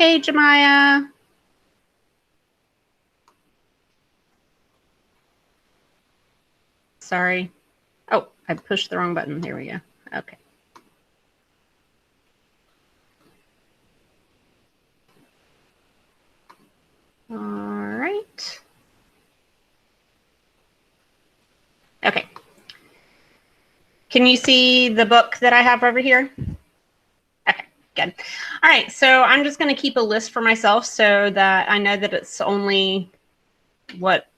Hey, Jemiah. Sorry. Oh, I pushed the wrong button. There we go. Okay. All right. Okay. Can you see the book that I have over here? Okay, good. All right, so I'm just going to keep a list for myself so that I know that it's only, what,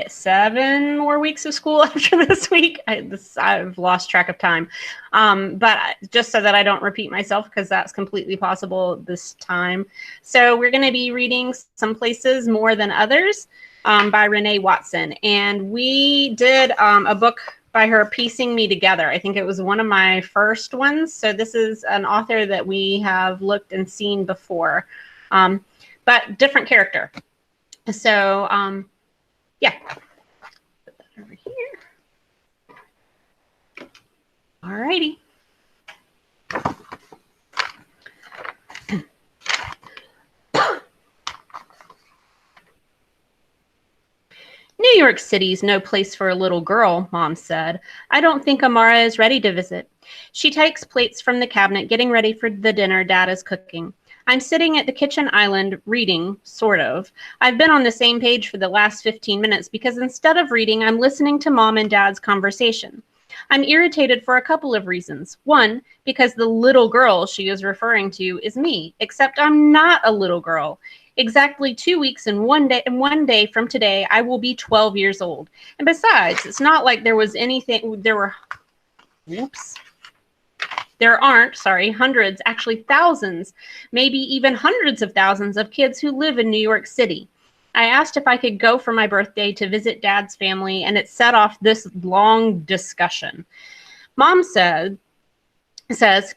7 more weeks of school after this week. I've lost track of time. But just so that I don't repeat myself, because that's completely possible this time. So we're going to be reading Some Places More Than Others by Renee Watson. And we did a book by her, Piecing Me Together. I think it was one of my first ones. So this is an author that we have looked and seen before, but different character. So, yeah. Put that over here. All righty. New York City's no place for a little girl, Mom said. I don't think Amara is ready to visit. She takes plates from the cabinet, getting ready for the dinner Dad is cooking. I'm sitting at the kitchen island reading, sort of. I've been on the same page for the last 15 minutes because instead of reading, I'm listening to Mom and Dad's conversation. I'm irritated for a couple of reasons. One, because the little girl she is referring to is me, except I'm not a little girl. Exactly 2 weeks and one day from today, I will be 12 years old. And besides, it's not like there aren't hundreds, actually thousands, maybe even hundreds of thousands of kids who live in New York City. I asked if I could go for my birthday to visit Dad's family, and it set off this long discussion. Mom says,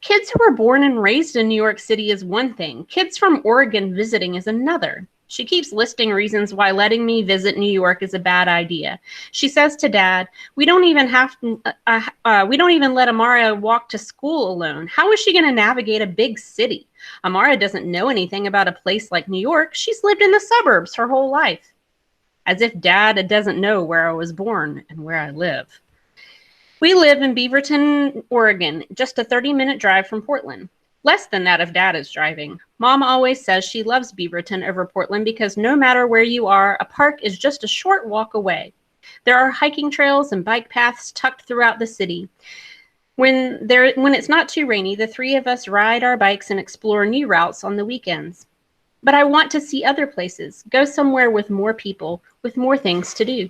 kids who were born and raised in New York City is one thing. Kids from Oregon visiting is another. She keeps listing reasons why letting me visit New York is a bad idea. She says to Dad, we don't even let Amara walk to school alone. How is she going to navigate a big city? Amara doesn't know anything about a place like New York. She's lived in the suburbs her whole life. As if Dad doesn't know where I was born and where I live. We live in Beaverton, Oregon, just a 30-minute drive from Portland. Less than that if Dad is driving. Mom always says she loves Beaverton over Portland because no matter where you are, a park is just a short walk away. There are hiking trails and bike paths tucked throughout the city. When it's not too rainy, the three of us ride our bikes and explore new routes on the weekends. But I want to see other places, go somewhere with more people, with more things to do.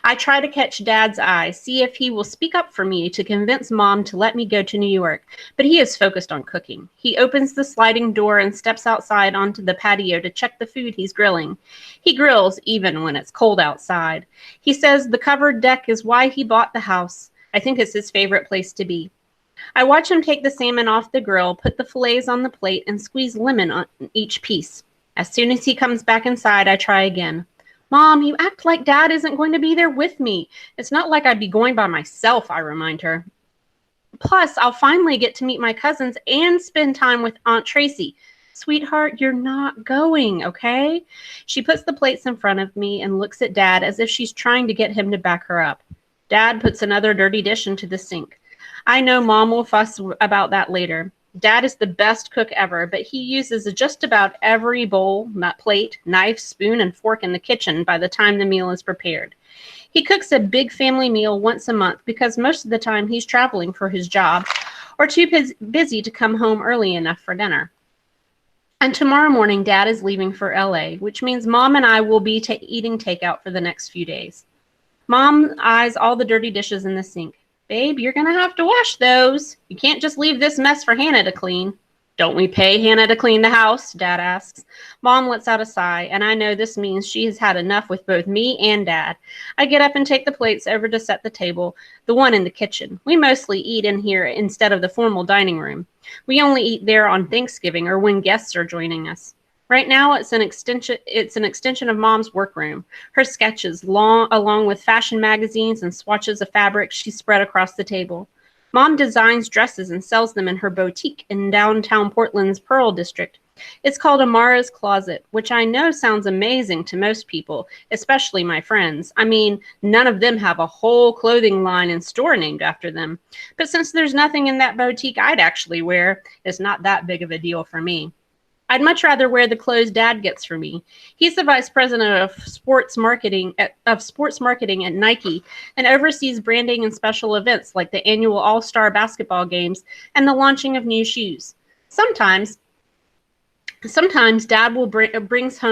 I try to catch Dad's eye, see if he will speak up for me to convince Mom to let me go to New York, but he is focused on cooking. He opens the sliding door and steps outside onto the patio to check the food he's grilling. He grills even when it's cold outside. He says the covered deck is why he bought the house. I think it's his favorite place to be. I watch him take the salmon off the grill, put the fillets on the plate, and squeeze lemon on each piece. As soon as he comes back inside, I try again. Mom, you act like Dad isn't going to be there with me. It's not like I'd be going by myself, I remind her. Plus, I'll finally get to meet my cousins and spend time with Aunt Tracy. Sweetheart, you're not going, okay? She puts the plates in front of me and looks at Dad as if she's trying to get him to back her up. Dad puts another dirty dish into the sink. I know Mom will fuss about that later. Dad is the best cook ever, but he uses just about every bowl, plate, knife, spoon, and fork in the kitchen by the time the meal is prepared. He cooks a big family meal once a month because most of the time he's traveling for his job or too busy to come home early enough for dinner. And tomorrow morning, Dad is leaving for LA, which means Mom and I will be eating takeout for the next few days. Mom eyes all the dirty dishes in the sink. Babe, you're going to have to wash those. You can't just leave this mess for Hannah to clean. Don't we pay Hannah to clean the house? Dad asks. Mom lets out a sigh, and I know this means she has had enough with both me and Dad. I get up and take the plates over to set the table, the one in the kitchen. We mostly eat in here instead of the formal dining room. We only eat there on Thanksgiving or when guests are joining us. Right now, it's an extension of Mom's workroom. Her sketches, along with fashion magazines and swatches of fabric, she spread across the table. Mom designs dresses and sells them in her boutique in downtown Portland's Pearl District. It's called Amara's Closet, which I know sounds amazing to most people, especially my friends. I mean, none of them have a whole clothing line and store named after them. But since there's nothing in that boutique I'd actually wear, it's not that big of a deal for me. I'd much rather wear the clothes Dad gets for me. He's the vice president of sports marketing at Nike and oversees branding and special events like the annual All-Star basketball games and the launching of new shoes. Sometimes Dad will brings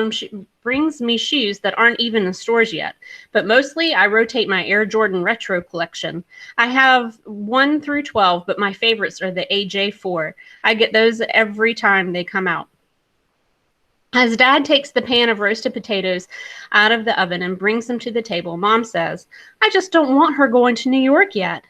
me shoes that aren't even in stores yet, but mostly I rotate my Air Jordan Retro collection. I have 1 through 12, but my favorites are the AJ4. I get those every time they come out. As Dad takes the pan of roasted potatoes out of the oven and brings them to the table, Mom says, "I just don't want her going to New York yet."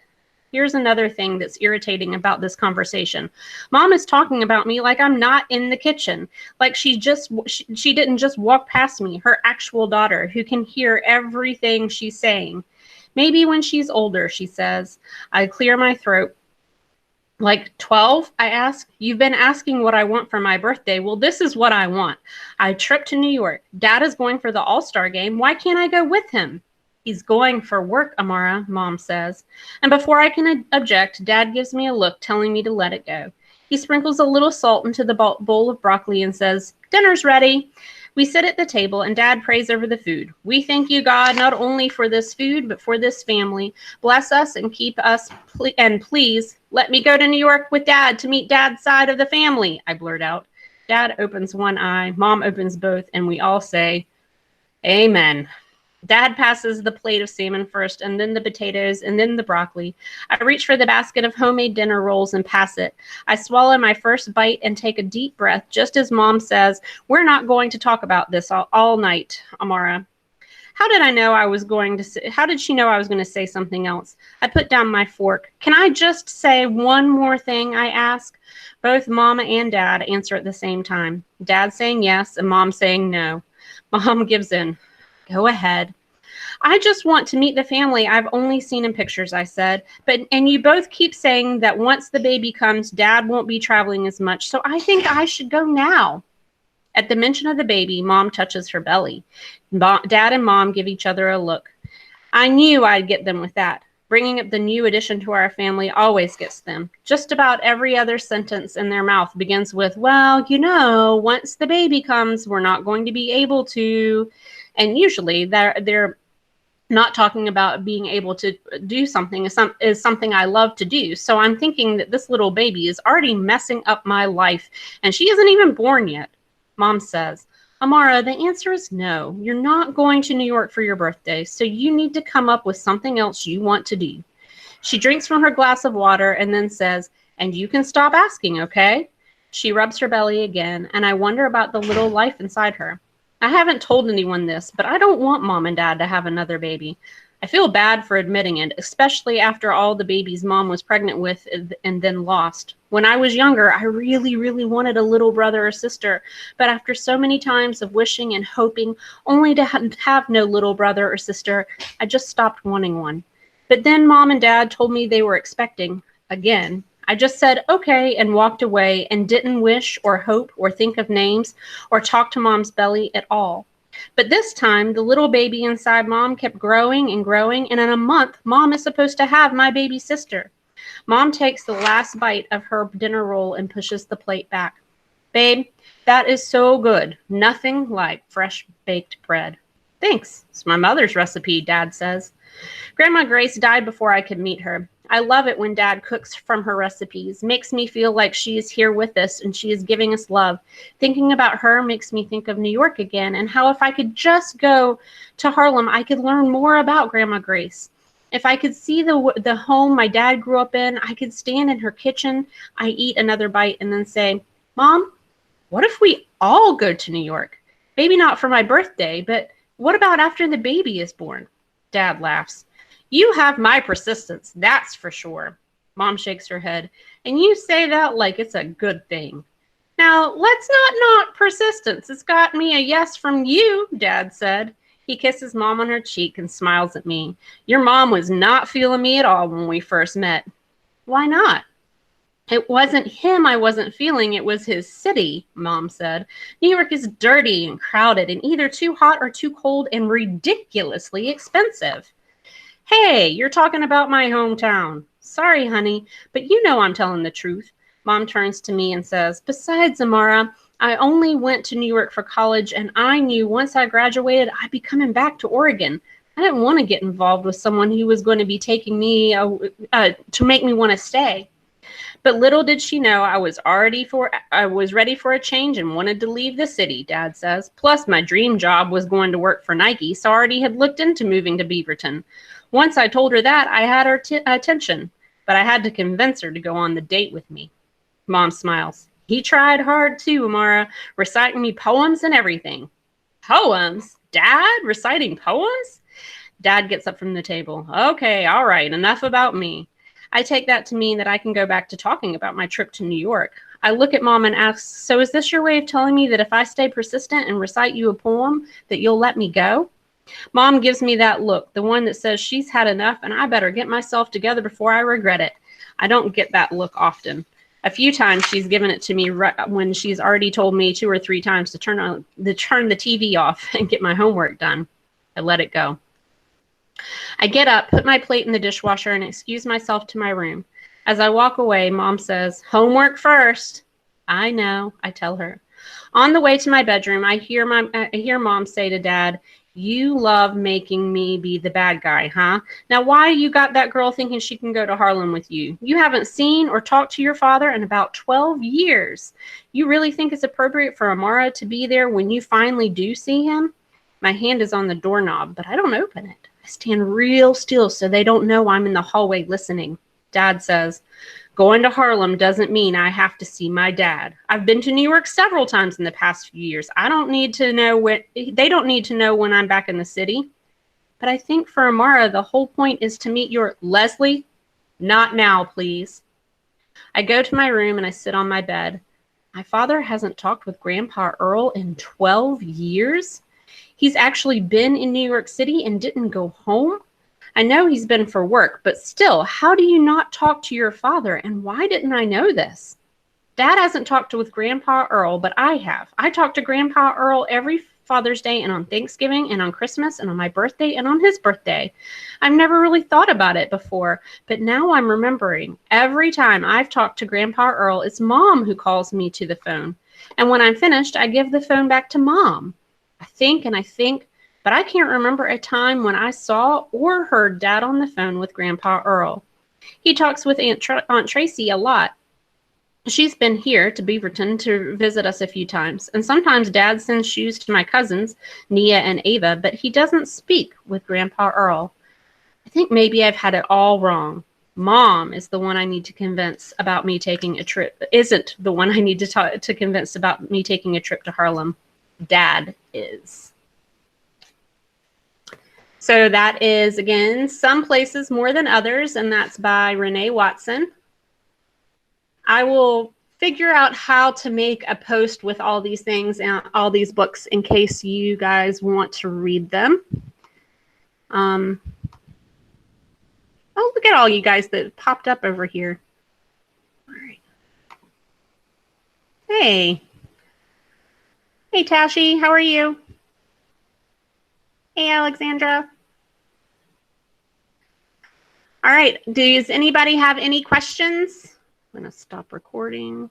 Here's another thing that's irritating about this conversation. Mom is talking about me like I'm not in the kitchen, like she didn't just walk past me, her actual daughter, who can hear everything she's saying. Maybe when she's older, she says. I clear my throat. Like 12, I ask. You've been asking what I want for my birthday. Well, this is what I want. A trip to New York. Dad is going for the All-Star game. Why can't I go with him? He's going for work, Amara, Mom says. And before I can object, Dad gives me a look telling me to let it go. He sprinkles a little salt into the bowl of broccoli and says, "Dinner's ready." We sit at the table and Dad prays over the food. "We thank you, God, not only for this food, but for this family. Bless us and keep us, and please let me go to New York with Dad to meet Dad's side of the family," I blurt out. Dad opens one eye, Mom opens both, and we all say, "Amen." Dad passes the plate of salmon first, and then the potatoes, and then the broccoli. I reach for the basket of homemade dinner rolls and pass it. I swallow my first bite and take a deep breath, just as Mom says, "We're not going to talk about this all night, Amara." How did she know I was going to say something else? I put down my fork. "Can I just say one more thing?" I ask. Both Mama and Dad answer at the same time. Dad saying yes, and Mom saying no. Mom gives in. "Go ahead." "I just want to meet the family I've only seen in pictures," I said. And you both keep saying that once the baby comes, Dad won't be traveling as much, so I think I should go now." At the mention of the baby, Mom touches her belly. Dad and Mom give each other a look. I knew I'd get them with that. Bringing up the new addition to our family always gets them. Just about every other sentence in their mouth begins with, "Well, once the baby comes, we're not going to be able to." And usually they're not talking about being able to do something is something I love to do. So I'm thinking that this little baby is already messing up my life, and she isn't even born yet. Mom says, "Amara, the answer is no. You're not going to New York for your birthday, so you need to come up with something else you want to do." She drinks from her glass of water and then says, "And you can stop asking, okay?" She rubs her belly again, and I wonder about the little life inside her. I haven't told anyone this, but I don't want Mom and Dad to have another baby. I feel bad for admitting it, especially after all the babies Mom was pregnant with and then lost. When I was younger, I really, really wanted a little brother or sister, but after so many times of wishing and hoping only to have no little brother or sister, I just stopped wanting one. But then Mom and Dad told me they were expecting again. I just said, okay, and walked away and didn't wish or hope or think of names or talk to Mom's belly at all. But this time, the little baby inside Mom kept growing and growing, and in a month, Mom is supposed to have my baby sister. Mom takes the last bite of her dinner roll and pushes the plate back. "Babe, that is so good. Nothing like fresh baked bread." "Thanks. It's my mother's recipe," Dad says. Grandma Grace died before I could meet her. I love it when Dad cooks from her recipes. Makes me feel like she is here with us and she is giving us love. Thinking about her makes me think of New York again and how if I could just go to Harlem, I could learn more about Grandma Grace. If I could see the home my dad grew up in, I could stand in her kitchen. I eat another bite and then say, "Mom, what if we all go to New York? Maybe not for my birthday, but what about after the baby is born?" Dad laughs. "You have my persistence, that's for sure." Mom shakes her head. "And you say that like it's a good thing." "Now, let's not persistence. It's got me a yes from you," Dad said. He kisses Mom on her cheek and smiles at me. "Your mom was not feeling me at all when we first met." Why not? It wasn't him I wasn't feeling, it was his city, Mom said. New York is dirty and crowded and either too hot or too cold and ridiculously expensive. Hey, you're talking about my hometown. Sorry, honey, but you know I'm telling the truth. Mom turns to me and says, besides, Amara, I only went to New York for college, and I knew once I graduated, I'd be coming back to Oregon. I didn't want to get involved with someone who was going to be taking me to make me want to stay. But little did she know I was ready for a change and wanted to leave the city, Dad says. Plus, my dream job was going to work for Nike, so I already had looked into moving to Beaverton. Once I told her that, I had her attention, but I had to convince her to go on the date with me. Mom smiles. He tried hard too, Amara, reciting me poems and everything. Poems? Dad reciting poems? Dad gets up from the table. Okay, all right, enough about me. I take that to mean that I can go back to talking about my trip to New York. I look at Mom and ask, so is this your way of telling me that if I stay persistent and recite you a poem, that you'll let me go? Mom gives me that look, the one that says she's had enough and I better get myself together before I regret it. I don't get that look often. A few times she's given it to me when she's already told me 2 or 3 times to turn the TV off and get my homework done. I let it go. I get up, put my plate in the dishwasher, and excuse myself to my room. As I walk away, Mom says, homework first. I know, I tell her. On the way to my bedroom, I hear Mom say to Dad, you love making me be the bad guy, huh? Now, why you got that girl thinking she can go to Harlem with you? You haven't seen or talked to your father in about 12 years. You really think it's appropriate for Amara to be there when you finally do see him? My hand is on the doorknob, but I don't open it. I stand real still so they don't know I'm in the hallway listening. Dad says, going to Harlem doesn't mean I have to see my dad. I've been to New York several times in the past few years. They don't need to know when I'm back in the city. But I think for Amara, the whole point is to meet your Leslie. Not now, please. I go to my room and I sit on my bed. My father hasn't talked with Grandpa Earl in 12 years. He's actually been in New York City and didn't go home. I know he's been for work, but still, how do you not talk to your father? And why didn't I know this? Dad hasn't talked with Grandpa Earl, but I have. I talk to Grandpa Earl every Father's Day and on Thanksgiving and on Christmas and on my birthday and on his birthday. I've never really thought about it before, but now I'm remembering. Every time I've talked to Grandpa Earl, it's Mom who calls me to the phone. And when I'm finished, I give the phone back to Mom. I think, but I can't remember a time when I saw or heard Dad on the phone with Grandpa Earl. He talks with Aunt Tracy a lot. She's been here to Beaverton to visit us a few times, and sometimes Dad sends shoes to my cousins, Nia and Ava, but he doesn't speak with Grandpa Earl. I think maybe I've had it all wrong. Mom is the one I need to convince about me taking a trip. Isn't the one I need to convince about me taking a trip to Harlem. Dad is. So that is, again, Some Places More Than Others, and that's by Renee Watson. I will figure out how to make a post with all these things and all these books in case you guys want to read them. Oh, look at all you guys that popped up over here. All right. Hey. Hey, Tashi, how are you? Hey, Alexandra. All right, does anybody have any questions? I'm going to stop recording.